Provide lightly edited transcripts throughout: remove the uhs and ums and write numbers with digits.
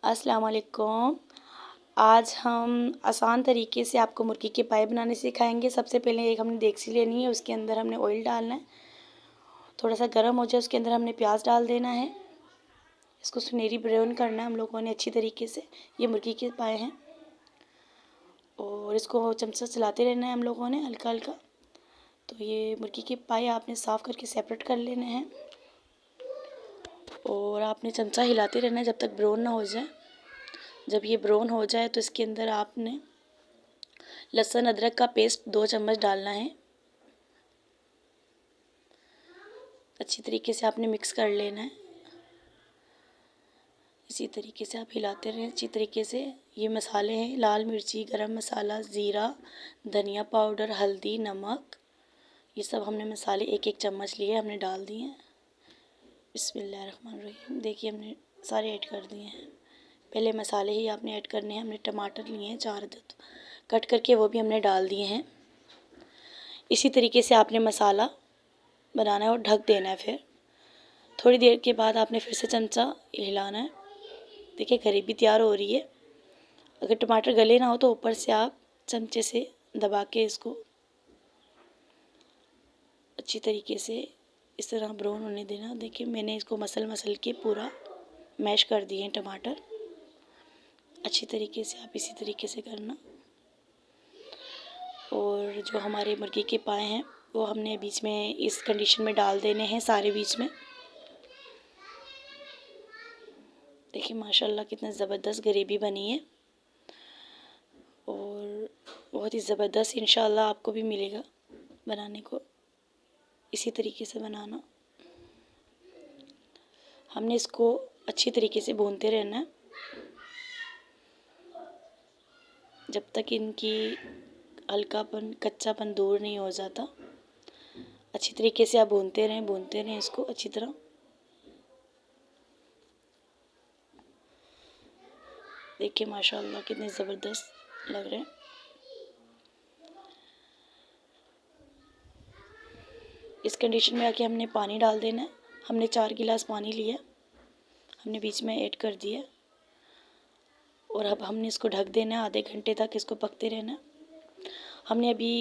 अस्सलाम वालेकुम। आज हम आसान तरीके से आपको मुर्गी के पाए बनाने सिखाएंगे। सबसे पहले एक हमने देगची लेनी है, उसके अंदर हमने ऑयल डालना है। थोड़ा सा गर्म हो जाए उसके अंदर हमने प्याज डाल देना है। इसको सुनहरी ब्राउन करना है हम लोगों ने अच्छी तरीके से। ये मुर्गी के पाए हैं और इसको चमचा चलाते रहना है हम लोगों ने हल्का हल्का। तो ये मुर्गी के पाए आपने साफ़ करके सेपरेट कर लेने हैं और आपने चमचा हिलाते रहना है जब तक ब्राउन ना हो जाए। जब ये ब्राउन हो जाए तो इसके अंदर आपने लहसुन अदरक का पेस्ट 2 चम्मच डालना है। अच्छी तरीके से आपने मिक्स कर लेना है। इसी तरीके से आप हिलाते रहें अच्छी तरीके से। ये मसाले हैं लाल मिर्ची, गरम मसाला, ज़ीरा, धनिया पाउडर, हल्दी, नमक। ये सब हमने मसाले एक एक चम्मच लिए हमने डाल दिए हैं। बिस्मिल्लाहिर्रहमानिर्रहीम। देखिए हमने सारे ऐड कर दिए हैं। पहले मसाले ही आपने ऐड करने हैं। हमने टमाटर लिए हैं 4 अदद कट करके, वो भी हमने डाल दिए हैं। इसी तरीके से आपने मसाला बनाना है और ढक देना है। फिर थोड़ी देर के बाद आपने फिर से चमचा हिलाना है। देखिए ग्रेवी तैयार हो रही है। अगर टमाटर गले ना हो तो ऊपर से आप चमचे से दबा के इसको अच्छी तरीके से इस तरह ब्राउन होने देना। देखिए मैंने इसको मसल के पूरा मैश कर दिए हैं टमाटर। अच्छी तरीके से आप इसी तरीके से करना। और जो हमारे मुर्गी के पाए हैं वो हमने बीच में इस कंडीशन में डाल देने हैं सारे बीच में। देखिए माशाल्लाह कितना ज़बरदस्त ग्रेवी बनी है और बहुत ही ज़बरदस्त इंशाल्लाह आपको भी मिलेगा बनाने को। इसी तरीके से बनाना। हमने इसको अच्छी तरीके से भूनते रहना है जब तक इनकी हल्कापन कच्चापन दूर नहीं हो जाता। अच्छी तरीके से आप भूनते रहें इसको अच्छी तरह। देखिए माशाल्लाह कितने ज़बरदस्त लग रहे हैं। इस कंडीशन में आके हमने पानी डाल देना है। हमने 4 गिलास पानी लिया, हमने बीच में ऐड कर दिया और अब हमने इसको ढक देना है। आधे घंटे तक इसको पकते रहना। हमने अभी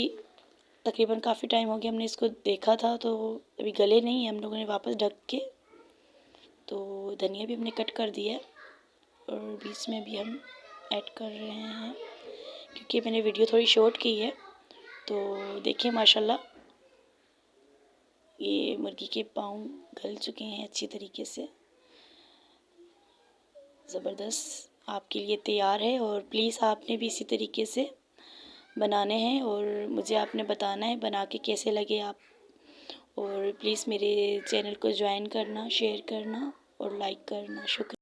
तकरीबन काफ़ी टाइम हो गया हमने इसको देखा था तो अभी गले नहीं है। हम लोगों ने वापस ढक के तो धनिया भी हमने कट कर दिया है और बीच में भी हम ऐड कर रहे हैं क्योंकि मैंने वीडियो थोड़ी शॉर्ट की है। तो देखिए माशाल्लाह ये मुर्गी के पाँव गल चुके हैं अच्छी तरीके से। ज़बरदस्त आपके लिए तैयार है और प्लीज़ आपने भी इसी तरीके से बनाने हैं और मुझे आपने बताना है बना के कैसे लगे आप। और प्लीज़ मेरे चैनल को ज्वाइन करना, शेयर करना और लाइक करना। शुक्रिया।